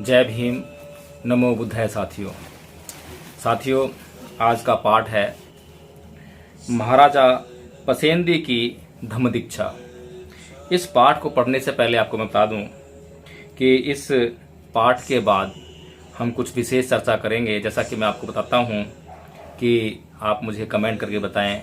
जय भीम, नमो बुद्धाय। साथियों, आज का पाठ है महाराजा पसेंदी की धम्म दीक्षा। इस पाठ को पढ़ने से पहले आपको मैं बता दूं कि इस पाठ के बाद हम कुछ विशेष चर्चा करेंगे। जैसा कि मैं आपको बताता हूं कि आप मुझे कमेंट करके बताएं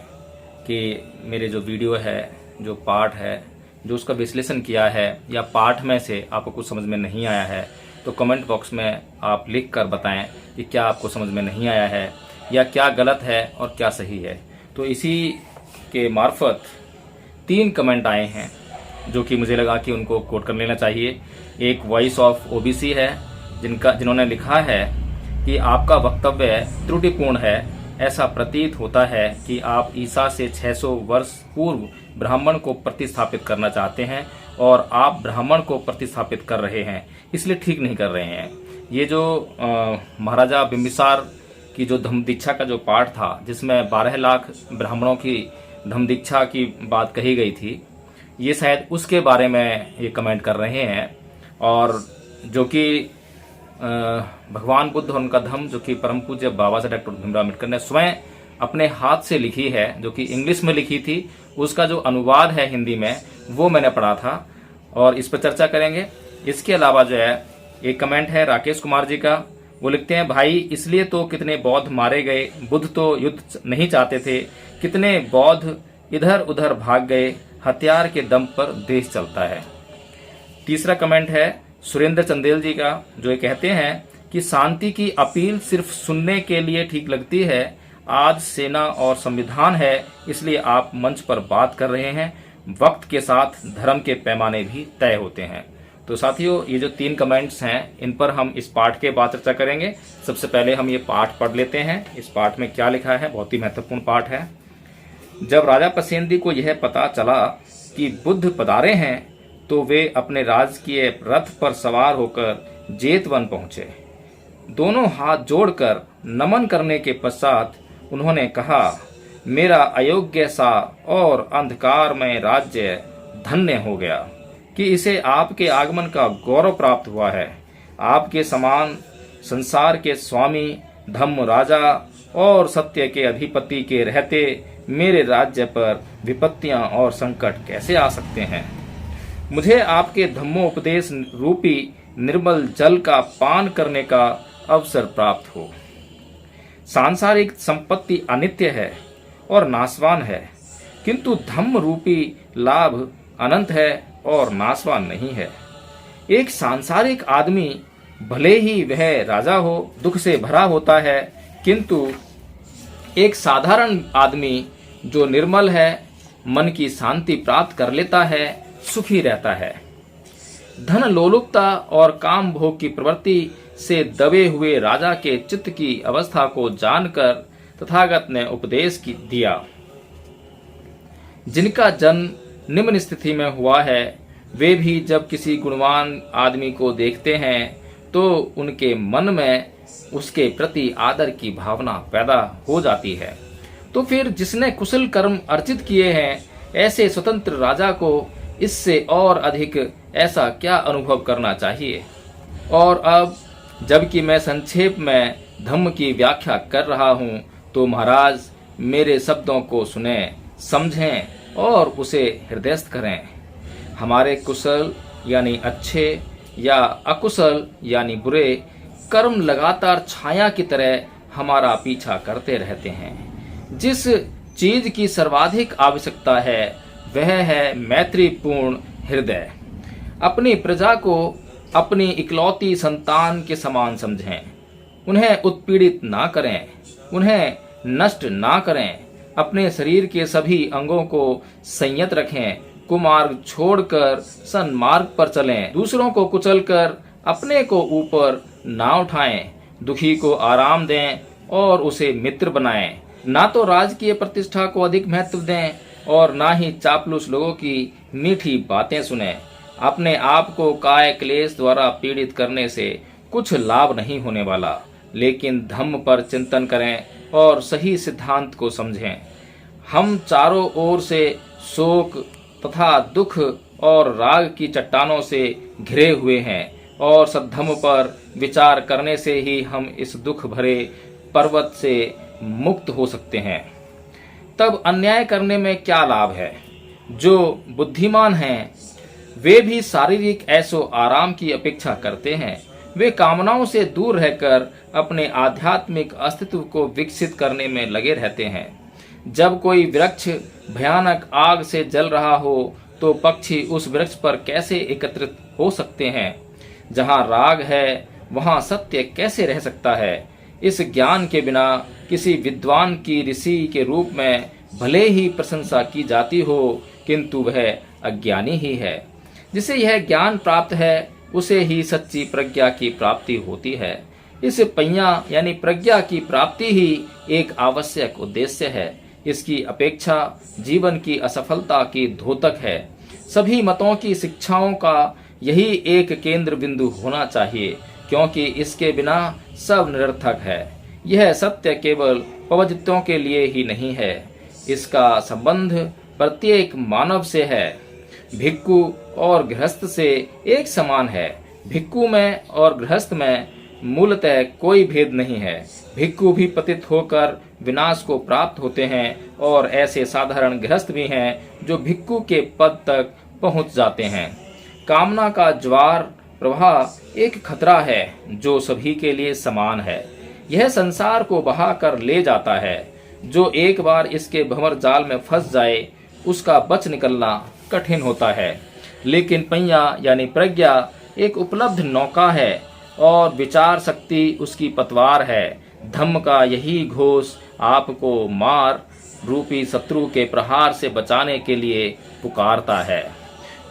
कि मेरे जो वीडियो है, जो पाठ है, जो उसका विश्लेषण किया है, या पाठ में से आपको कुछ समझ में नहीं आया है, तो कमेंट बॉक्स में आप लिख कर बताएं कि क्या आपको समझ में नहीं आया है या क्या गलत है और क्या सही है। तो इसी के मार्फत 3 कमेंट आए हैं जो कि मुझे लगा कि उनको कोट कर लेना चाहिए। एक वॉइस ऑफ ओबीसी है जिन्होंने लिखा है कि आपका वक्तव्य त्रुटिपूर्ण है। ऐसा प्रतीत होता है कि आप ईसा से 600 वर्ष पूर्व ब्राह्मण को प्रतिस्थापित करना चाहते हैं और आप ब्राह्मण को प्रतिस्थापित कर रहे हैं, इसलिए ठीक नहीं कर रहे हैं। ये जो महाराजा बिंबिसार की जो धम्म दीक्षा का जो पाठ था, जिसमें 12 लाख ब्राह्मणों की धम्म दीक्षा की बात कही गई थी, ये शायद उसके बारे में ये कमेंट कर रहे हैं। और जो कि भगवान बुद्ध और उनका धम्म, जो कि परम पूज्य बाबा साहेब डॉक्टर भीमराव अम्बेडकर ने स्वयं अपने हाथ से लिखी है, जो कि इंग्लिश में लिखी थी, उसका जो अनुवाद है हिंदी में, वो मैंने पढ़ा था और इस पर चर्चा करेंगे। इसके अलावा जो है एक कमेंट है राकेश कुमार जी का। वो लिखते हैं, भाई इसलिए तो कितने बौद्ध मारे गए, बुद्ध तो युद्ध नहीं चाहते थे, कितने बौद्ध इधर उधर भाग गए, हथियार के दम पर देश चलता है। तीसरा कमेंट है सुरेंद्र चंदेल जी का, जो ये कहते हैं कि शांति की अपील सिर्फ सुनने के लिए ठीक लगती है। आज सेना और संविधान है, इसलिए आप मंच पर बात कर रहे हैं। वक्त के साथ धर्म के पैमाने भी तय होते हैं। तो साथियों, ये जो 3 कमेंट्स हैं, इन पर हम इस पाठ के बाद चर्चा करेंगे। सबसे पहले हम ये पाठ पढ़ लेते हैं। इस पाठ में क्या लिखा है, बहुत ही महत्वपूर्ण पाठ है। जब राजा पसेंदी को यह पता चला कि बुद्ध पधारे हैं, तो वे अपने राजकीय रथ पर सवार होकर जेतवन पहुंचे। दोनों हाथ जोड़कर नमन करने के पश्चात उन्होंने कहा, मेरा अयोग्य सा और अंधकारमय राज्य धन्य हो गया कि इसे आपके आगमन का गौरव प्राप्त हुआ है। आपके समान संसार के स्वामी, धम्म राजा और सत्य के अधिपति के रहते मेरे राज्य पर विपत्तियां और संकट कैसे आ सकते हैं। मुझे आपके धम्मोपदेश रूपी निर्मल जल का पान करने का अवसर प्राप्त हो। सांसारिक संपत्ति अनित्य है और नाशवान है, किंतु धम्म रूपी लाभ अनंत है और नाशवान नहीं है। एक सांसारिक आदमी भले ही वह राजा हो, दुख से भरा होता है, किंतु एक साधारण आदमी जो निर्मल है, मन की शांति प्राप्त कर लेता है, सुखी रहता है। धन लोलुपता और काम भोग की प्रवृत्ति से दबे हुए राजा के चित्त की अवस्था को जानकर तथागत ने उपदेश दिया। जिनका जन्म निम्न स्थिति में हुआ है, वे भी जब किसी गुणवान आदमी को देखते हैं तो उनके मन में उसके प्रति आदर की भावना पैदा हो जाती है। तो फिर जिसने कुशल कर्म अर्जित किए हैं, ऐसे स्वतंत्र राजा को इससे और अधिक ऐसा क्या अनुभव करना चाहिए। और अब जबकि मैं संक्षेप में धम्म की व्याख्या कर रहा हूँ, तो महाराज मेरे शब्दों को सुने, समझें और उसे हृदयस्थ करें। हमारे कुशल यानी अच्छे या अकुशल यानी बुरे कर्म लगातार छाया की तरह हमारा पीछा करते रहते हैं। जिस चीज की सर्वाधिक आवश्यकता है वह है मैत्रीपूर्ण हृदय। अपनी प्रजा को अपनी इकलौती संतान के समान समझें। उन्हें उत्पीड़ित ना करें, उन्हें नष्ट ना करें। अपने शरीर के सभी अंगों को संयत रखें। कुमार्ग छोड़कर सन्मार्ग पर चलें। दूसरों को कुचलकर अपने को ऊपर ना उठाएं। दुखी को आराम दें और उसे मित्र बनाएं। ना तो राजकीय प्रतिष्ठा को अधिक महत्व दें और ना ही चापलूस लोगों की मीठी बातें सुने। अपने आप को काय क्लेश द्वारा पीड़ित करने से कुछ लाभ नहीं होने वाला, लेकिन धम्म पर चिंतन करें और सही सिद्धांत को समझें। हम चारों ओर से शोक तथा दुख और राग की चट्टानों से घिरे हुए हैं। और सद्धम्म पर विचार करने से ही हम इस दुख भरे पर्वत से मुक्त हो सकते हैं। तब अन्याय करने में क्या लाभ है? जो बुद्धिमान हैं वे भी शारीरिक ऐशो आराम की अपेक्षा करते हैं। वे कामनाओं से दूर रहकर अपने आध्यात्मिक अस्तित्व को विकसित करने में लगे रहते हैं। जब कोई वृक्ष भयानक आग से जल रहा हो तो पक्षी उस वृक्ष पर कैसे एकत्रित हो सकते हैं? जहाँ राग है वहाँ सत्य कैसे रह सकता है? इस ज्ञान के बिना किसी विद्वान की ऋषि के रूप में भले ही प्रशंसा की जाती हो, किंतु वह अज्ञानी ही है। जिसे यह ज्ञान प्राप्त है उसे ही सच्ची प्रज्ञा की प्राप्ति होती है। इस पय्या यानी प्रज्ञा की प्राप्ति ही एक आवश्यक उद्देश्य है। इसकी अपेक्षा जीवन की असफलता की द्योतक है। सभी मतों की शिक्षाओं का यही एक केंद्र बिंदु होना चाहिए, क्योंकि इसके बिना सब निरर्थक है। यह सत्य केवल पवजितों के लिए ही नहीं है, इसका संबंध प्रत्येक मानव से है। भिक्खु और गृहस्थ से एक समान है। भिक्खु में और गृहस्थ में मूलतः कोई भेद नहीं है। भिक्खु भी पतित होकर विनाश को प्राप्त होते हैं और ऐसे साधारण गृहस्थ भी हैं जो भिक्खु के पद तक पहुंच जाते हैं। कामना का ज्वार प्रवाह एक खतरा है जो सभी के लिए समान है। यह संसार को बहा कर ले जाता है। जो एक बार इसके भंवर जाल में फंस जाए उसका बच निकलना कठिन होता है। लेकिन पय्या यानी प्रज्ञा एक उपलब्ध नौका है और विचार शक्ति उसकी पतवार है। धम्म का यही घोष आपको मार रूपी शत्रु के प्रहार से बचाने के लिए पुकारता है।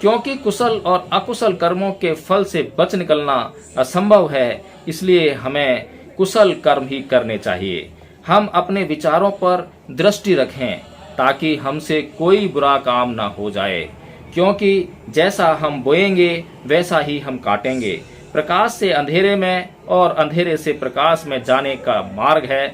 क्योंकि कुशल और अकुशल कर्मों के फल से बच निकलना असंभव है, इसलिए हमें कुशल कर्म ही करने चाहिए। हम अपने विचारों पर दृष्टि रखें ताकि हमसे कोई बुरा काम ना हो जाए, क्योंकि जैसा हम बोएंगे वैसा ही हम काटेंगे। प्रकाश से अंधेरे में और अंधेरे से प्रकाश में जाने का मार्ग है।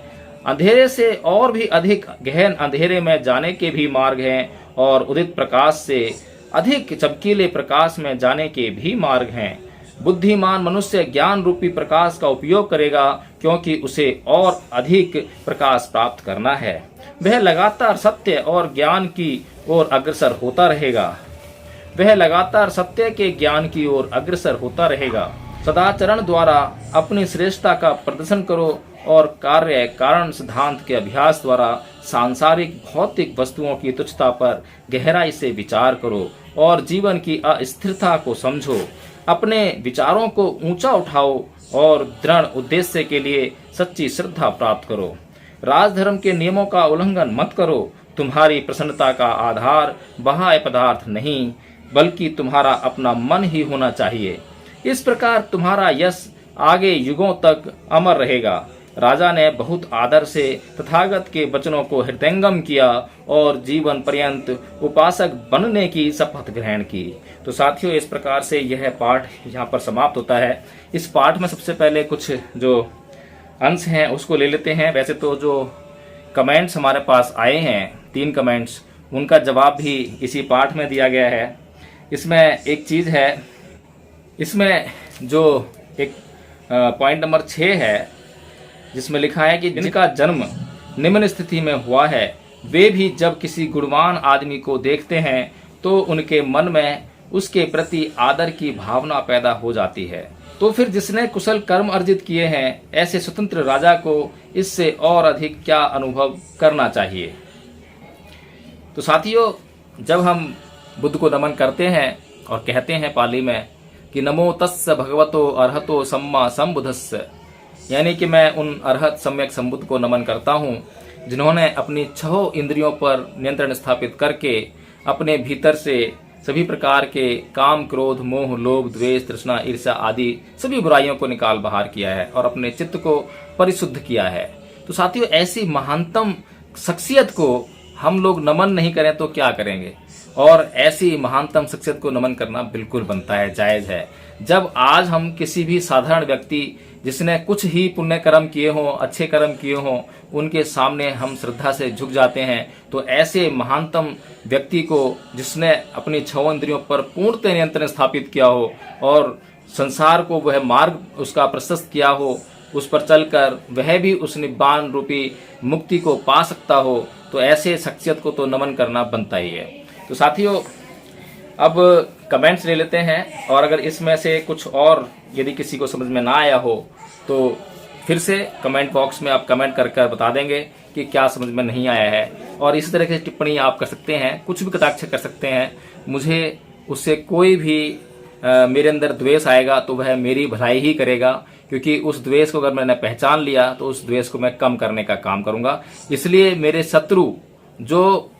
अंधेरे से और भी अधिक गहन अंधेरे में जाने के भी मार्ग हैं और उदित प्रकाश से अधिक चमकीले प्रकाश में जाने के भी मार्ग हैं। बुद्धिमान मनुष्य ज्ञान रूपी प्रकाश का उपयोग करेगा, क्योंकि उसे और अधिक प्रकाश प्राप्त करना है। वह लगातार सत्य और ज्ञान की ओर अग्रसर होता रहेगा। वह लगातार सत्य के ज्ञान की ओर अग्रसर होता रहेगा। सदाचरण द्वारा अपनी श्रेष्ठता का प्रदर्शन करो और कार्य कारण सिद्धांत के अभ्यास द्वारा सांसारिक भौतिक वस्तुओं की तुच्छता पर गहराई से विचार करो और जीवन की अस्थिरता को समझो। अपने विचारों को ऊंचा उठाओ और दृढ़ उद्देश्य के लिए सच्ची श्रद्धा प्राप्त करो। राजधर्म के नियमों का उल्लंघन मत करो। तुम्हारी प्रसन्नता का आधार बाह्य पदार्थ नहीं, बल्कि तुम्हारा अपना मन ही होना चाहिए। इस प्रकार तुम्हारा यश आगे युगों तक अमर रहेगा। राजा ने बहुत आदर से तथागत के वचनों को हृदयंगम किया और जीवन पर्यंत उपासक बनने की शपथ ग्रहण की। तो साथियों, इस प्रकार से यह पाठ यहाँ पर समाप्त होता है। इस पाठ में सबसे पहले कुछ जो अंश हैं उसको ले लेते हैं। वैसे तो जो कमेंट्स हमारे पास आए हैं 3 कमेंट्स, उनका जवाब भी इसी पाठ में दिया गया है। इसमें एक चीज़ है, इसमें जो एक पॉइंट नंबर 6 है जिसमें लिखा है कि जिनका जन्म निम्न स्थिति में हुआ है वे भी जब किसी गुणवान आदमी को देखते हैं तो उनके मन में उसके प्रति आदर की भावना पैदा हो जाती है। तो फिर जिसने कुशल कर्म अर्जित किए हैं ऐसे स्वतंत्र राजा को इससे और अधिक क्या अनुभव करना चाहिए। तो साथियों, जब हम बुद्ध को नमन करते हैं और कहते हैं पाली में कि नमो तस्य भगवतो अरहतो सम्मा संबुद्धस्य, यानी कि मैं उन अरहत सम्यक संबुद्ध को नमन करता हूँ जिन्होंने अपनी 6 इंद्रियों पर नियंत्रण स्थापित करके अपने भीतर से सभी प्रकार के काम, क्रोध, मोह, लोभ, द्वेष, तृष्णा, ईर्ष्या आदि सभी बुराइयों को निकाल बाहर किया है और अपने चित्त को परिशुद्ध किया है। तो साथियों, ऐसी महानतम शख्सियत को हम लोग नमन नहीं करें तो क्या करेंगे? और ऐसी महानतम शख्सियत को नमन करना बिल्कुल बनता है, जायज है। जब आज हम किसी भी साधारण व्यक्ति जिसने कुछ ही पुण्य कर्म किए हों, अच्छे कर्म किए हों, उनके सामने हम श्रद्धा से झुक जाते हैं, तो ऐसे महानतम व्यक्ति को जिसने अपनी 6 इंद्रियों पर पूर्णतः नियंत्रण स्थापित किया हो और संसार को वह मार्ग उसका प्रशस्त किया हो, उस पर चलकर वह भी उस निब्बान रूपी मुक्ति को पा सकता हो, तो ऐसे शख्सियत को तो नमन करना बनता ही है। तो साथियों, अब कमेंट्स ले लेते हैं, और अगर इसमें से कुछ और यदि किसी को समझ में ना आया हो तो फिर से कमेंट बॉक्स में आप कमेंट करके बता देंगे कि क्या समझ में नहीं आया है। और इसी तरह की टिप्पणी आप कर सकते हैं, कुछ भी कटाक्ष कर सकते हैं। मुझे उससे कोई भी मेरे अंदर द्वेष आएगा तो वह मेरी भलाई ही करेगा, क्योंकि उस द्वेष को अगर मैंने पहचान लिया तो उस द्वेष को मैं कम करने का काम करूंगा। इसलिए मेरे शत्रु जो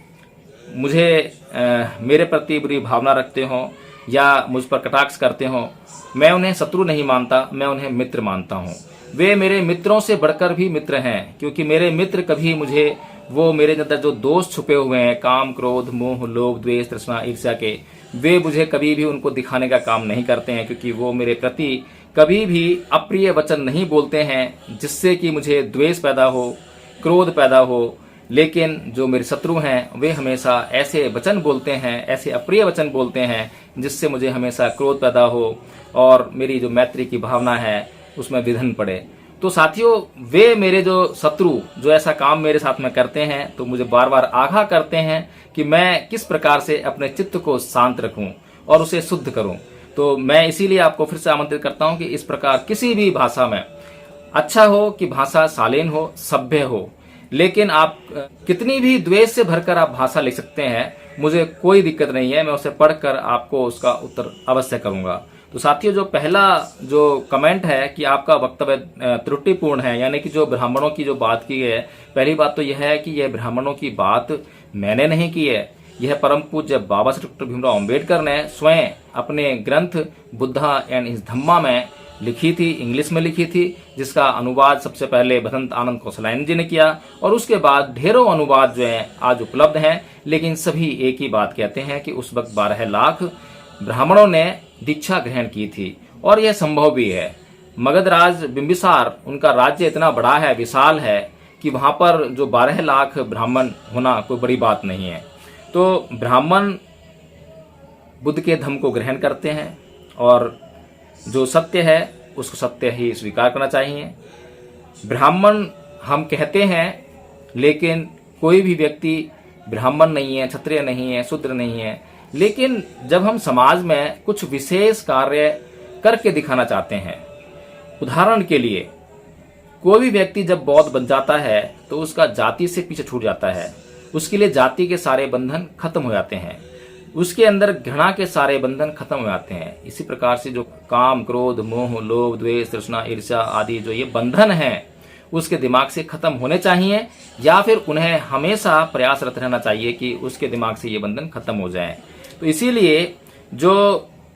मुझे मेरे प्रति बुरी भावना रखते हों या मुझ पर कटाक्ष करते हों, मैं उन्हें शत्रु नहीं मानता, मैं उन्हें मित्र मानता हूँ। वे मेरे मित्रों से बढ़कर भी मित्र हैं, क्योंकि मेरे मित्र कभी मुझे वो मेरे अंदर जो दोष छुपे हुए हैं, काम, क्रोध, मोह, लोभ, द्वेष, तृष्णा, ईर्ष्या के, वे मुझे कभी भी उनको दिखाने का काम नहीं करते हैं, क्योंकि वो मेरे प्रति कभी भी अप्रिय वचन नहीं बोलते हैं जिससे कि मुझे द्वेष पैदा हो, क्रोध पैदा हो। लेकिन जो मेरे शत्रु हैं वे हमेशा ऐसे वचन बोलते हैं, ऐसे अप्रिय वचन बोलते हैं जिससे मुझे हमेशा क्रोध पैदा हो और मेरी जो मैत्री की भावना है उसमें विघ्न पड़े। तो साथियों, वे मेरे जो शत्रु जो ऐसा काम मेरे साथ में करते हैं तो मुझे बार बार आगाह करते हैं कि मैं किस प्रकार से अपने चित्त को शांत रखूं और उसे शुद्ध करूं। तो मैं इसीलिए आपको फिर से आमंत्रित करता हूं कि इस प्रकार किसी भी भाषा में, अच्छा हो कि भाषा शालीन हो, सभ्य हो, लेकिन आप कितनी भी द्वेष से भरकर आप भाषा लिख सकते हैं, मुझे कोई दिक्कत नहीं है, मैं उसे पढ़कर आपको उसका उत्तर अवश्य करूंगा। तो साथियों, जो पहला जो कमेंट है कि आपका वक्तव्य त्रुटिपूर्ण है, यानी कि जो ब्राह्मणों की जो बात की है, पहली बात तो यह है कि यह ब्राह्मणों की बात मैंने नहीं की है, यह परम पूज्य बाबा साहब डॉक्टर भीमराव अंबेडकर ने स्वयं अपने ग्रंथ बुद्धा एंड हिज धम्मा में लिखी थी, इंग्लिश में लिखी थी, जिसका अनुवाद सबसे पहले भदंत आनंद कौशलायन जी ने किया, और उसके बाद ढेरों अनुवाद जो हैं आज उपलब्ध हैं। लेकिन सभी एक ही बात कहते हैं कि उस वक्त 12 लाख ब्राह्मणों ने दीक्षा ग्रहण की थी, और यह संभव भी है। मगध राज बिंबिसार, उनका राज्य इतना बड़ा है, विशाल है, कि वहां पर जो 12 लाख ब्राह्मण होना कोई बड़ी बात नहीं है। तो ब्राह्मण बुद्ध के धम्म को ग्रहण करते हैं, और जो सत्य है उसको सत्य ही स्वीकार करना चाहिए। ब्राह्मण हम कहते हैं, लेकिन कोई भी व्यक्ति ब्राह्मण नहीं है, क्षत्रिय नहीं है, शूद्र नहीं है। लेकिन जब हम समाज में कुछ विशेष कार्य करके दिखाना चाहते हैं, उदाहरण के लिए कोई भी व्यक्ति जब बौद्ध बन जाता है तो उसका जाति से पीछे छूट जाता है, उसके लिए जाति के सारे बंधन खत्म हो जाते हैं, उसके अंदर घृणा के सारे बंधन खत्म हो जाते हैं। इसी प्रकार से जो काम, क्रोध, मोह, लोभ, द्वेष, तृष्णा, ईर्ष्या आदि जो ये बंधन हैं उसके दिमाग से खत्म होने चाहिए, या फिर उन्हें हमेशा प्रयासरत रहना चाहिए कि उसके दिमाग से ये बंधन खत्म हो जाए। तो इसीलिए जो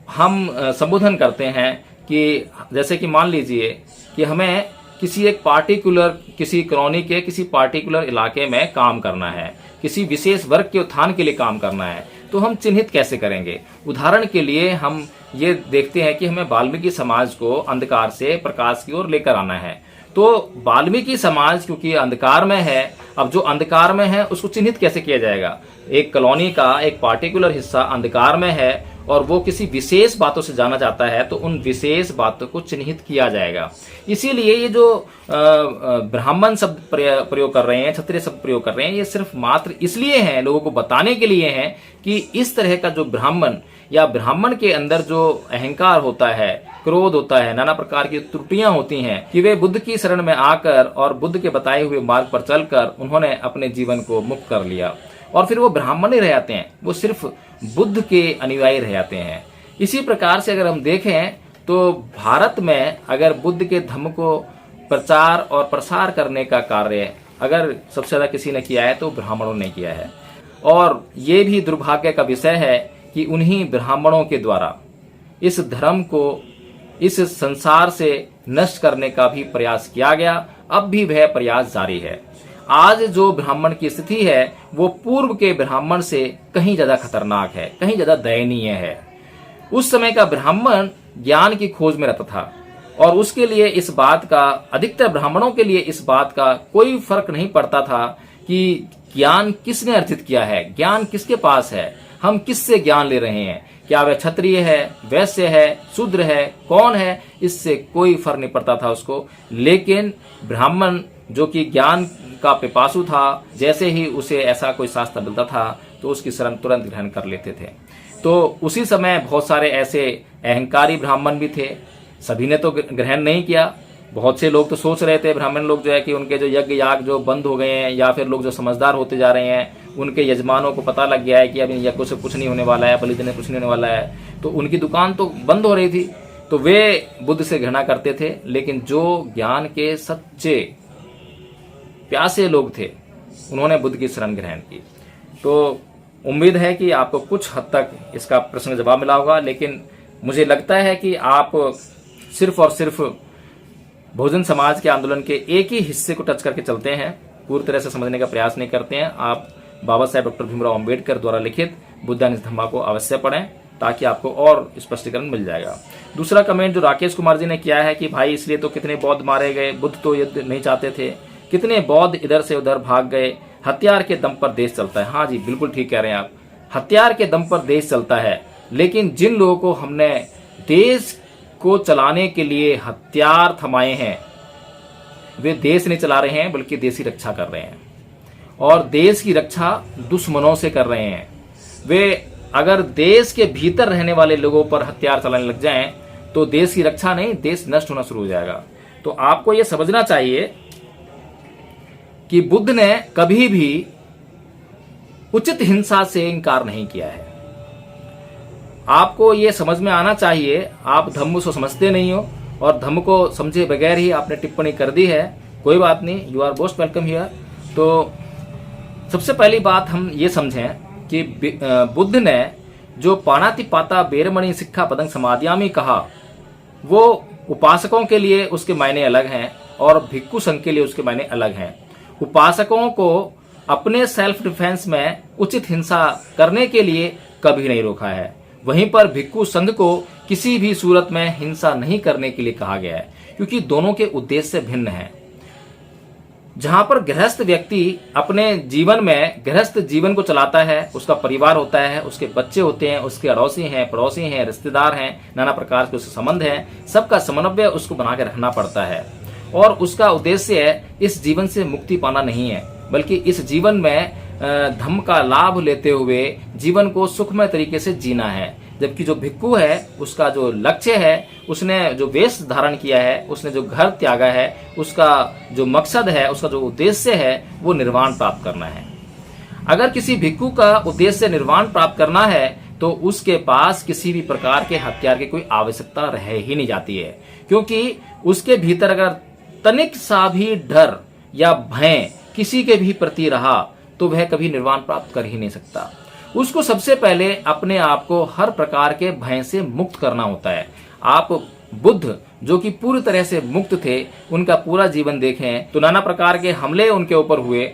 हम संबोधन करते हैं कि जैसे कि मान लीजिए कि हमें किसी एक पार्टिकुलर, किसी कॉलोनी के किसी पार्टिकुलर इलाके में काम करना है, किसी विशेष वर्ग के उत्थान के लिए काम करना है, तो हम चिन्हित कैसे करेंगे? उदाहरण के लिए हम ये देखते हैं कि हमें वाल्मीकि समाज को अंधकार से प्रकाश की ओर लेकर आना है। तो वाल्मीकि समाज क्योंकि अंधकार में है, अब जो अंधकार में है उसको चिन्हित कैसे किया जाएगा? एक कॉलोनी का एक पार्टिकुलर हिस्सा अंधकार में है और वो किसी विशेष बातों से जाना जाता है, तो उन विशेष बातों को चिन्हित किया जाएगा। इसीलिए ये जो ब्राह्मण शब्द प्रयोग कर रहे हैं, क्षत्रिय शब्द प्रयोग कर रहे हैं, ये सिर्फ मात्र इसलिए हैं, लोगों को बताने के लिए हैं कि इस तरह का जो ब्राह्मण या ब्राह्मण के अंदर जो अहंकार होता है, क्रोध होता है, नाना प्रकार की त्रुटियां होती हैं, कि वे बुद्ध की शरण में आकर और बुद्ध के बताए हुए मार्ग पर चलकर उन्होंने अपने जीवन को मुक्त कर लिया, और फिर वो ब्राह्मण ही रह जाते हैं, वो सिर्फ बुद्ध के अनुयायी रह जाते हैं। इसी प्रकार से अगर हम देखें तो भारत में अगर बुद्ध के धम्म को प्रचार और प्रसार करने का कार्य अगर सबसे ज्यादा किसी ने किया है तो ब्राह्मणों ने किया है, और ये भी दुर्भाग्य का विषय है कि उन्हीं ब्राह्मणों के द्वारा इस धर्म को, इस संसार से नष्ट करने का भी प्रयास किया गया। अब भी वह प्रयास जारी है। आज जो ब्राह्मण की स्थिति है वो पूर्व के ब्राह्मण से कहीं ज्यादा खतरनाक है, कहीं ज्यादा दयनीय है। उस समय का ब्राह्मण ज्ञान की खोज में रहता था, और उसके लिए इस बात का, अधिकतर ब्राह्मणों के लिए इस बात का कोई फर्क नहीं पड़ता था कि ज्ञान किसने अर्जित किया है, ज्ञान किसके पास है, हम किससे ज्ञान ले रहे हैं, क्या वह क्षत्रिय है, वैश्य है, शूद्र है, कौन है, इससे कोई फर्क नहीं पड़ता था उसको। लेकिन ब्राह्मण जो कि ज्ञान का पिपासु था, जैसे ही उसे ऐसा कोई शास्त्र मिलता था तो उसकी शरण तुरंत ग्रहण कर लेते थे। तो उसी समय बहुत सारे ऐसे अहंकारी ब्राह्मण भी थे, सभी ने तो ग्रहण नहीं किया। बहुत से लोग तो सोच रहे थे, ब्राह्मण लोग जो है कि उनके जो यज्ञ याग जो बंद हो गए हैं, या फिर लोग जो समझदार होते जा रहे हैं, उनके यजमानों को पता लग गया है कि अब इन यज्ञों से कुछ नहीं होने वाला है, बलिदान कुछ नहीं होने वाला है, तो उनकी दुकान तो बंद हो रही थी, तो वे बुद्ध से घृणा करते थे। लेकिन जो ज्ञान के सच्चे प्यासे लोग थे, उन्होंने बुद्ध की शरण ग्रहण की। तो उम्मीद है कि आपको कुछ हद तक इसका प्रश्न जवाब मिला होगा। लेकिन मुझे लगता है कि आप सिर्फ और सिर्फ बहुजन समाज के आंदोलन के एक ही हिस्से को टच करके चलते हैं, पूरी तरह से समझने का प्रयास नहीं करते हैं। आप बाबा साहेब डॉक्टर भीमराव अंबेडकर द्वारा लिखित बुद्धानिस धम्मा को अवश्य पढ़ें, ताकि आपको और स्पष्टीकरण मिल जाएगा। दूसरा कमेंट जो राकेश कुमार जी ने किया है कि भाई इसलिए तो कितने बौद्ध मारे गए, बुद्ध तो युद्ध नहीं चाहते थे, कितने बौद्ध इधर से उधर भाग गए, हथियार के दम पर देश चलता है। हाँ जी, बिल्कुल ठीक कह रहे हैं आप, हथियार के दम पर देश चलता है। लेकिन जिन लोगों को हमने देश को चलाने के लिए हथियार थमाए हैं, वे देश नहीं चला रहे हैं, बल्कि देश की रक्षा कर रहे हैं, और देश की रक्षा दुश्मनों से कर रहे हैं। वे अगर देश के भीतर रहने वाले लोगों पर हथियार चलाने लग जाएं, तो देश की रक्षा नहीं, देश नष्ट होना शुरू हो जाएगा। तो आपको यह समझना चाहिए कि बुद्ध ने कभी भी उचित हिंसा से इनकार नहीं किया है। आपको यह समझ में आना चाहिए, आप धम्म को समझते नहीं हो और धम्म को समझे बगैर ही आपने टिप्पणी कर दी है, कोई बात नहीं, you are most welcome here. तो सबसे पहली बात हम ये समझें कि बुद्ध ने जो पाणातिपाता बेरमणि सिक्खा पदं समादियामी कहा, वो उपासकों के लिए उसके मायने अलग हैं और भिक्षु संघ के लिए उसके मायने अलग हैं। उपासकों को अपने सेल्फ डिफेंस में उचित हिंसा करने के लिए कभी नहीं रोका है, वहीं पर भिक्षु संघ को किसी भी सूरत में हिंसा नहीं करने के लिए कहा गया है, क्योंकि दोनों के उद्देश्य भिन्न हैं। जहां पर गृहस्थ व्यक्ति अपने जीवन में गृहस्थ जीवन को चलाता है, उसका परिवार होता है, उसके बच्चे होते हैं, उसके अड़ोसी हैं, पड़ोसी हैं, रिश्तेदार हैं, नाना प्रकार के उससे संबंध हैं, सबका समन्वय उसको बना के रखना पड़ता है। और उसका उद्देश्य इस जीवन से मुक्ति पाना नहीं है, बल्कि इस जीवन में धम्म का लाभ लेते हुए जीवन को सुखमय तरीके से जीना है। जबकि जो भिक्षु है, उसका जो लक्ष्य है, उसने जो वेश धारण किया है, उसने जो घर त्यागा है, उसका जो मकसद है, उसका जो उद्देश्य है, वो निर्वाण प्राप्त करना है। अगर किसी भिक्षु का उद्देश्य निर्वाण प्राप्त करना है, तो उसके पास किसी भी प्रकार के हथियार की कोई आवश्यकता रह ही नहीं जाती है, क्योंकि उसके भीतर अगर तनिक सा भी डर या भय किसी के भी प्रति रहा, तो वह कभी निर्वाण प्राप्त कर ही नहीं सकता। उसको सबसे पहले अपने आप को हर प्रकार के भय से मुक्त करना होता है। आप बुद्ध जो कि पूरी तरह से मुक्त थे, उनका पूरा जीवन देखें तो नाना प्रकार के हमले उनके ऊपर हुए,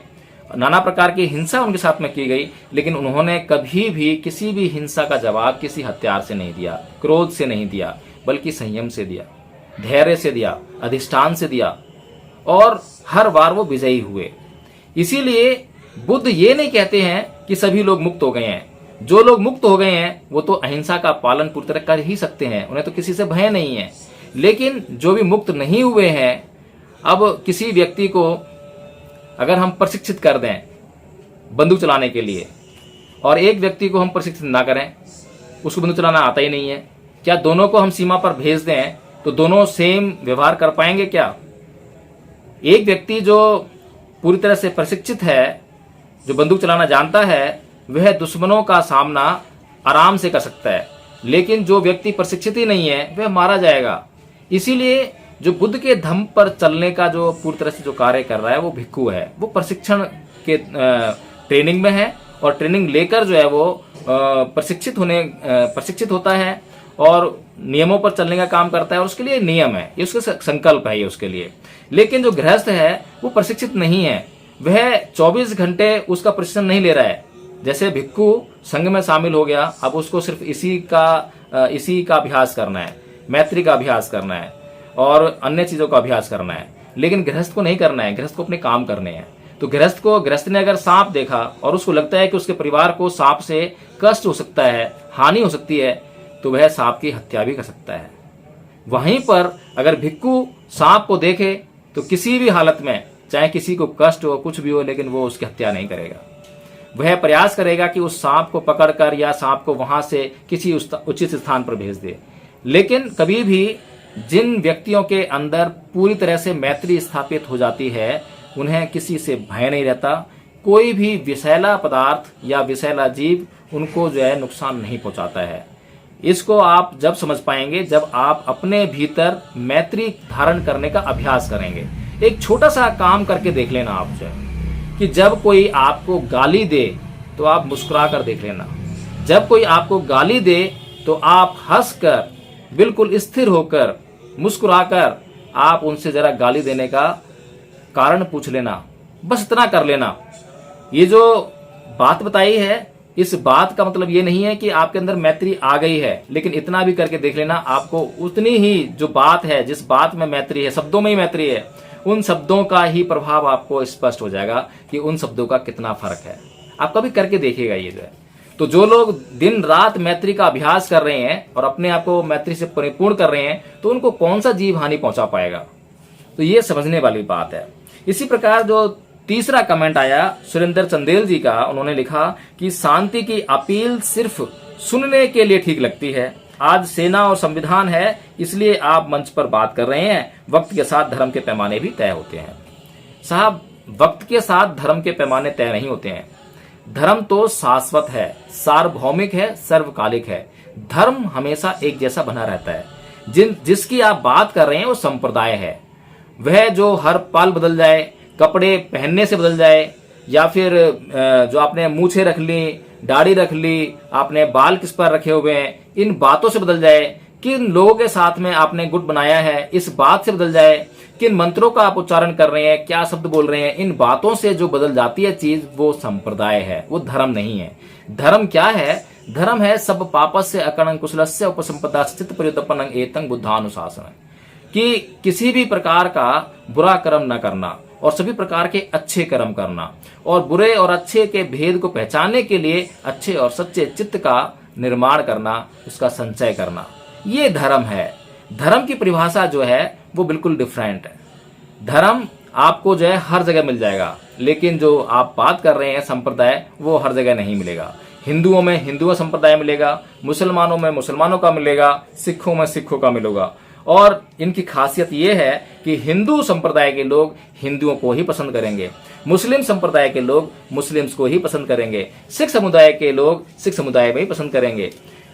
नाना प्रकार की हिंसा उनके साथ में की गई, लेकिन उन्होंने कभी भी किसी भी हिंसा का जवाब किसी हथियार से नहीं दिया, क्रोध से नहीं दिया, बल्कि संयम से दिया, धैर्य से दिया, अधिष्ठान से दिया, और हर बार वो विजयी हुए। इसीलिए बुद्ध ये नहीं कहते हैं कि सभी लोग मुक्त हो गए हैं। जो लोग मुक्त हो गए हैं वो तो अहिंसा का पालन पूरी तरह कर ही सकते हैं, उन्हें तो किसी से भय नहीं है। लेकिन जो भी मुक्त नहीं हुए हैं, अब किसी व्यक्ति को अगर हम प्रशिक्षित कर दें बंदूक चलाने के लिए, और एक व्यक्ति को हम प्रशिक्षित ना करें, उसको बंदूक चलाना आता ही नहीं है, क्या दोनों को हम सीमा पर भेज दें तो दोनों सेम व्यवहार कर पाएंगे क्या? एक व्यक्ति जो पूरी तरह से प्रशिक्षित है, जो बंदूक चलाना जानता है, वह दुश्मनों का सामना आराम से कर सकता है, लेकिन जो व्यक्ति प्रशिक्षित ही नहीं है वह मारा जाएगा। इसीलिए जो बुद्ध के धम्म पर चलने का जो पूरी तरह से जो कार्य कर रहा है वो भिक्षु है, वो प्रशिक्षण के ट्रेनिंग में है, और ट्रेनिंग लेकर जो है वो प्रशिक्षित होता है और नियमों पर चलने का काम करता है, और उसके लिए नियम है, ये उसका संकल्प है ये उसके लिए। लेकिन जो गृहस्थ है वो प्रशिक्षित नहीं है, वह 24 घंटे उसका प्रशिक्षण नहीं ले रहा है। जैसे भिक्षु संघ में शामिल हो गया, अब उसको सिर्फ इसी का अभ्यास करना है, मैत्री का अभ्यास करना है और अन्य चीजों का अभ्यास करना है, लेकिन गृहस्थ को नहीं करना है, गृहस्थ को अपने काम करने हैं। तो गृहस्थ ने अगर सांप देखा और उसको लगता है कि उसके परिवार को सांप से कष्ट हो सकता है, हानि हो सकती है, तो वह सांप की हत्या भी कर सकता है। वहीं पर अगर भिक्खु सांप को देखे तो किसी भी हालत में, चाहे किसी को कष्ट हो, कुछ भी हो, लेकिन वो उसकी हत्या नहीं करेगा। वह प्रयास करेगा कि उस सांप को पकड़कर या सांप को वहां से किसी उचित स्थान पर भेज दे। लेकिन कभी भी जिन व्यक्तियों के अंदर पूरी तरह से मैत्री स्थापित हो जाती है, उन्हें किसी से भय नहीं रहता। कोई भी विषैला पदार्थ या विषैला जीव उनको जो है नुकसान नहीं पहुंचाता है। इसको आप जब समझ पाएंगे जब आप अपने भीतर मैत्री धारण करने का अभ्यास करेंगे। एक छोटा सा काम करके देख लेना आप जो है कि जब कोई आपको गाली दे तो आप मुस्कुरा कर देख लेना। जब कोई आपको गाली दे तो आप हंसकर, बिल्कुल स्थिर होकर, मुस्कुराकर आप उनसे जरा गाली देने का कारण पूछ लेना। बस इतना कर लेना। ये जो बात बताई है, इस बात का मतलब ये नहीं है कि आपके अंदर मैत्री आ गई है, लेकिन इतना भी करके देख लेना, आपको उतनी ही जो बात है, जिस बात में मैत्री है, शब्दों में ही मैत्री है, उन शब्दों का ही प्रभाव आपको स्पष्ट हो जाएगा कि उन शब्दों का कितना फर्क है। आप कभी करके देखिएगा ये जो है। तो जो लोग दिन रात मैत्री का अभ्यास कर रहे हैं और अपने आप को मैत्री से परिपूर्ण कर रहे हैं, तो उनको कौन सा जीव हानि पहुंचा पाएगा। तो ये समझने वाली बात है। इसी प्रकार जो तीसरा कमेंट आया सुरेंद्र चंदेल जी का, उन्होंने लिखा कि शांति की अपील सिर्फ सुनने के लिए ठीक लगती है। आज सेना और संविधान है, इसलिए आप मंच पर बात कर रहे हैं। वक्त के साथ धर्म के पैमाने भी तय होते हैं। साहब, वक्त के साथ धर्म के पैमाने तय नहीं होते हैं। धर्म तो शाश्वत है, सार्वभौमिक है, सर्वकालिक है। धर्म हमेशा एक जैसा बना रहता है। जिसकी आप बात कर रहे हैं वो संप्रदाय है। वह जो हर पल बदल जाए, कपड़े पहनने से बदल जाए, या फिर जो आपने मूछें रख ली, दाढ़ी रख ली, आपने बाल किस पर रखे हुए हैं, इन बातों से बदल जाए, किन लोगों के साथ में आपने गुट बनाया है, इस बात से बदल जाए, किन मंत्रों का आप उच्चारण कर रहे हैं, क्या शब्द बोल रहे हैं, इन बातों से जो बदल जाती है चीज, वो संप्रदाय है, वो धर्म नहीं है। धर्म क्या है? धर्म है सब पापस्य अकर्णं कुशलस्य उपसंपदा स्थित परियुत्पन्नं एतं बुद्धानुशासनं, कि किसी भी प्रकार का बुरा कर्म न करना और सभी प्रकार के अच्छे कर्म करना, और बुरे और अच्छे के भेद को पहचानने के लिए अच्छे और सच्चे चित्त का निर्माण करना, उसका संचय करना, ये धर्म है। धर्म की परिभाषा जो है वो बिल्कुल डिफरेंट है। धर्म आपको जो है हर जगह मिल जाएगा, लेकिन जो आप बात कर रहे हैं संप्रदाय, वो हर जगह नहीं मिलेगा। हिंदुओं में हिंदुओं संप्रदाय मिलेगा, मुसलमानों में मुसलमानों का मिलेगा, सिखों में सिखों का मिलेगा। और इनकी खासियत ये है कि हिंदू संप्रदाय के लोग हिंदुओं को ही पसंद करेंगे, मुस्लिम संप्रदाय के लोग मुस्लिम्स को ही पसंद करेंगे, सिख समुदाय के लोग सिख समुदाय में ही पसंद करेंगे।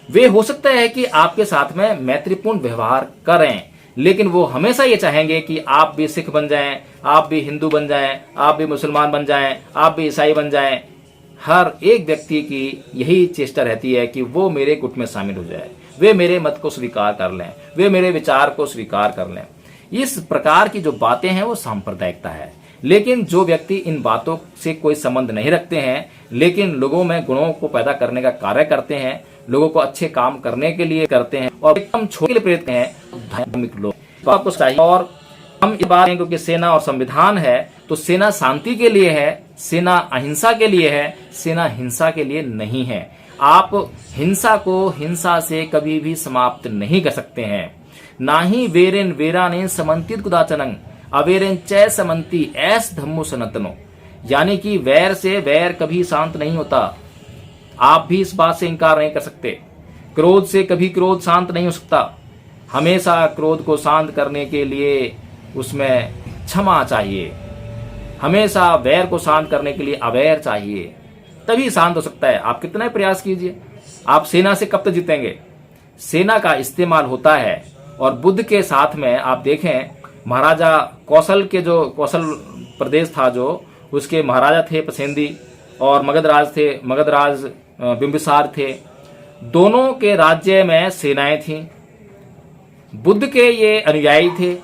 वे हो सकता है कि आपके साथ में मैत्रीपूर्ण व्यवहार करें, लेकिन वो हमेशा ये चाहेंगे कि आप भी सिख बन जाएं, आप भी हिंदू बन जाएं, आप भी मुसलमान बन जाएं, आप भी ईसाई बन जाएं। हर एक व्यक्ति की यही चेष्टा रहती है कि वो मेरे गुट में शामिल हो जाए, वे मेरे मत को स्वीकार कर लें, वे मेरे विचार को स्वीकार कर लें। इस प्रकार की जो बातें हैं वो सांप्रदायिकता है। लेकिन जो व्यक्ति इन बातों से कोई संबंध नहीं रखते हैं, लेकिन लोगों में गुणों को पैदा करने का कार्य करते हैं, लोगों को अच्छे काम करने के लिए करते हैं और एकदम छोटे प्रेरित हैं, धार्मिक लोग तो आपको चाहिए। और हम इस बात क्योंकि सेना और संविधान है, तो सेना शांति के लिए है, सेना अहिंसा के लिए है, सेना हिंसा के लिए नहीं है। आप हिंसा को हिंसा से कभी भी समाप्त नहीं कर सकते हैं। ना ही वेरेन वेराने समन्तित कुदाचनं अवेरेन चै समन्ति ऐस धम्मो सनातनो, यानी कि वैर से वैर कभी शांत नहीं होता। आप भी इस बात से इनकार नहीं कर सकते। क्रोध से कभी क्रोध शांत नहीं हो सकता। हमेशा क्रोध को शांत करने के लिए उसमें क्षमा चाहिए, हमेशा वैर को शांत करने के लिए अवैर चाहिए, तभी शांत हो सकता है। आप कितना प्रयास कीजिए, आप सेना से कब तक जीतेंगे? सेना का इस्तेमाल होता है। और बुद्ध के साथ में आप देखें, महाराजा कौशल के जो कौशल प्रदेश था, जो उसके महाराजा थे पसेंदी और मगधराज बिंबिसार थे। दोनों के राज्य में सेनाएं थीं। बुद्ध के ये अनुयायी थे,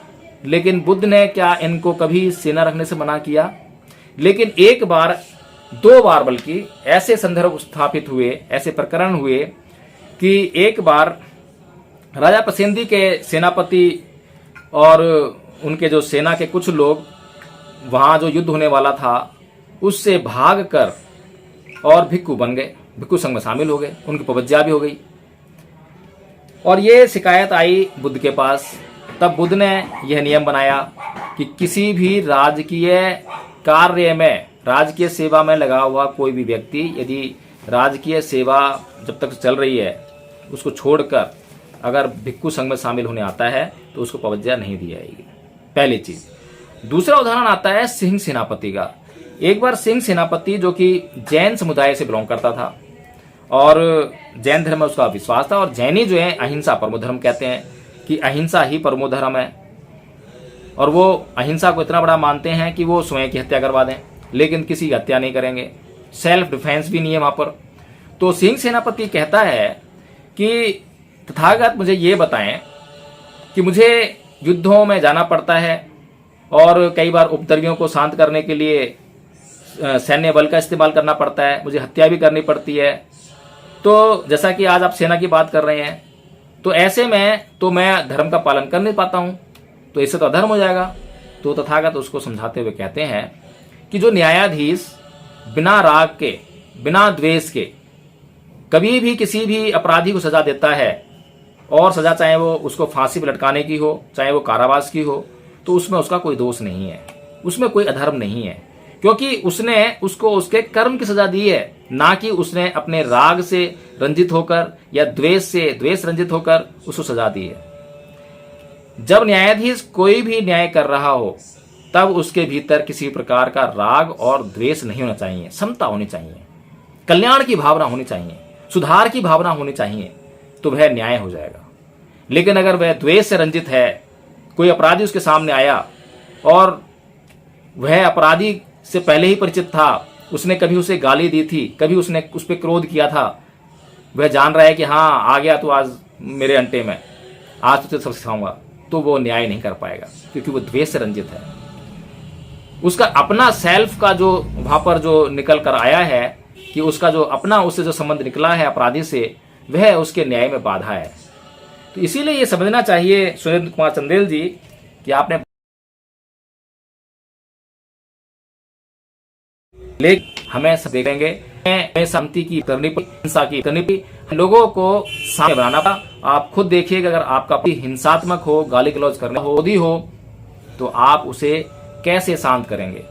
लेकिन बुद्ध ने क्या इनको कभी सेना रखने से मना किया? लेकिन एक बार, दो बार बल्कि ऐसे संदर्भ स्थापित हुए, ऐसे प्रकरण हुए कि एक बार राजा पसेंदी के सेनापति और उनके जो सेना के कुछ लोग, वहां जो युद्ध होने वाला था, उससे भाग कर और भिक्खु बन गए, भिक्खु संघ में शामिल हो गए, उनकी पवज्जा भी हो गई। और ये शिकायत आई बुद्ध के पास। तब बुद्ध ने यह नियम बनाया कि किसी भी राजकीय कार्य में, राजकीय सेवा में लगा हुआ कोई भी व्यक्ति यदि राजकीय सेवा जब तक चल रही है उसको छोड़कर अगर भिक्खु संघ में शामिल होने आता है तो उसको पवज्जा नहीं दी जाएगी, पहली चीज। दूसरा उदाहरण आता है सिंह सेनापति का। एक बार सिंह सेनापति, जो कि जैन समुदाय से बिलोंग करता था और जैन धर्म में उसका विश्वास था, और जैनी जो है अहिंसा परमो धर्म कहते हैं कि अहिंसा ही परमो धर्म है, और वो अहिंसा को इतना बड़ा मानते हैं कि वो स्वयं की हत्या करवा दें लेकिन किसी की हत्या नहीं करेंगे, सेल्फ डिफेंस भी नहीं है वहां पर। तो सिंह सेनापति कहता है कि तथागत मुझे ये बताएं कि मुझे युद्धों में जाना पड़ता है और कई बार उपद्रवियों को शांत करने के लिए सैन्य बल का इस्तेमाल करना पड़ता है, मुझे हत्या भी करनी पड़ती है। तो जैसा कि आज आप सेना की बात कर रहे हैं, तो ऐसे में तो मैं धर्म का पालन कर नहीं पाता हूं, तो इससे तो अधर्म हो जाएगा। तो तथागत उसको समझाते हुए कहते हैं कि जो न्यायाधीश बिना राग के, बिना द्वेष के कभी भी किसी भी अपराधी को सजा देता है, और सजा चाहे वो उसको फांसी पर लटकाने की हो, चाहे वो कारावास की हो, तो उसमें उसका कोई दोष नहीं है, उसमें कोई अधर्म नहीं है, क्योंकि उसने उसको उसके कर्म की सजा दी है, ना कि उसने अपने राग से रंजित होकर या द्वेष रंजित होकर उसको सजा दी है। जब न्यायाधीश कोई भी न्याय कर रहा हो तब उसके भीतर किसी प्रकार का राग और द्वेष नहीं होना चाहिए, समता होनी चाहिए, कल्याण की भावना होनी चाहिए, सुधार की भावना होनी चाहिए, तो वह न्याय हो जाएगा। लेकिन अगर वह द्वेष से रंजित है, कोई अपराधी उसके सामने आया और वह अपराधी से पहले ही परिचित था, उसने कभी उसे गाली दी थी, कभी उसने उस पर क्रोध किया था, वह जान रहा है कि हाँ आ गया तो आज मेरे अंटे में, आज तुझे सब सिखाऊंगा, तो वो न्याय नहीं कर पाएगा क्योंकि वो द्वेष से रंजित है। उसका अपना सेल्फ का जो वहां पर जो निकल कर आया है कि उसका जो अपना उससे जो संबंध निकला है अपराधी से, वह उसके न्याय में बाधा है। तो इसीलिए ये समझना चाहिए सुरेंद्र कुमार चंदेल जी कि आपने लेकिन हमें सब देखेंगे, हमें शांति की करनी पड़ी, हिंसा की करनी पड़ी, लोगों को सामने बनाना पड़ा। आप खुद देखिएगा, अगर आपका हिंसात्मक हो, गाली गलौज करना हो तो आप उसे कैसे शांत करेंगे?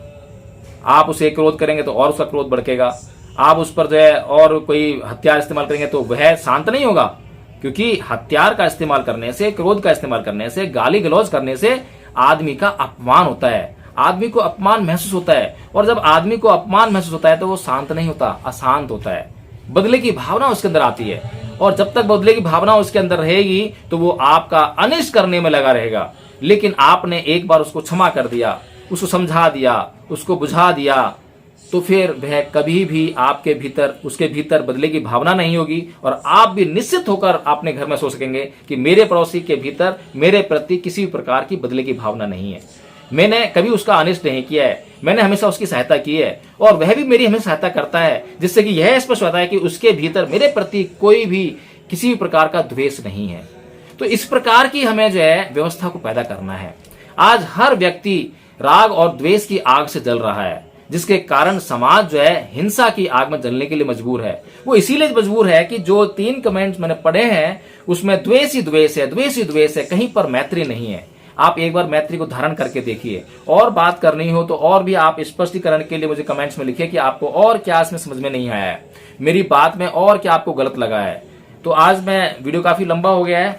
आप उसे क्रोध करेंगे तो और उसका क्रोध भड़केगा, आप उस पर जो है और कोई हथियार इस्तेमाल करेंगे तो वह शांत नहीं होगा, क्योंकि हथियार का इस्तेमाल करने से, क्रोध का इस्तेमाल करने से, गाली गलौज करने से आदमी का अपमान होता है, आदमी को अपमान महसूस होता है, और जब आदमी को अपमान महसूस होता है तो वो शांत नहीं होता, अशांत होता है, बदले की भावना उसके अंदर आती है, और जब तक बदले की भावना उसके अंदर रहेगी तो वो आपका अनिष्ट करने में लगा रहेगा। लेकिन आपने एक बार उसको क्षमा कर दिया, उसको समझा दिया, उसको बुझा दिया, तो फिर वह कभी भी आपके भीतर, उसके भीतर बदले की भावना नहीं होगी, और आप भी निश्चित होकर अपने घर में सो सकेंगे कि मेरे पड़ोसी के भीतर मेरे प्रति किसी भी प्रकार की बदले की भावना नहीं है, मैंने कभी उसका अनिष्ट नहीं किया है, मैंने हमेशा उसकी सहायता की है और वह भी मेरी हमेशा सहायता करता है, जिससे कि यह स्पष्ट होता है कि उसके भीतर मेरे प्रति कोई भी किसी भी प्रकार का द्वेष नहीं है। तो इस प्रकार की हमें जो है व्यवस्था को पैदा करना है। आज हर व्यक्ति राग और द्वेष की आग से जल रहा है, जिसके कारण समाज जो है हिंसा की आग में जलने के लिए मजबूर है। वो इसीलिए मजबूर है कि जो 3 कमेंट्स मैंने पढ़े हैं उसमें द्वेष ही द्वेष है, द्वेष ही द्वेष है, कहीं पर मैत्री नहीं है। आप एक बार मैत्री को धारण करके देखिए, और बात करनी हो तो और भी आप स्पष्टीकरण के लिए मुझे कमेंट्स में लिखिए कि आपको और क्या इसमें समझ में नहीं आया है, मेरी बात में और क्या आपको गलत लगा है। तो आज मैं वीडियो काफी लंबा हो गया है,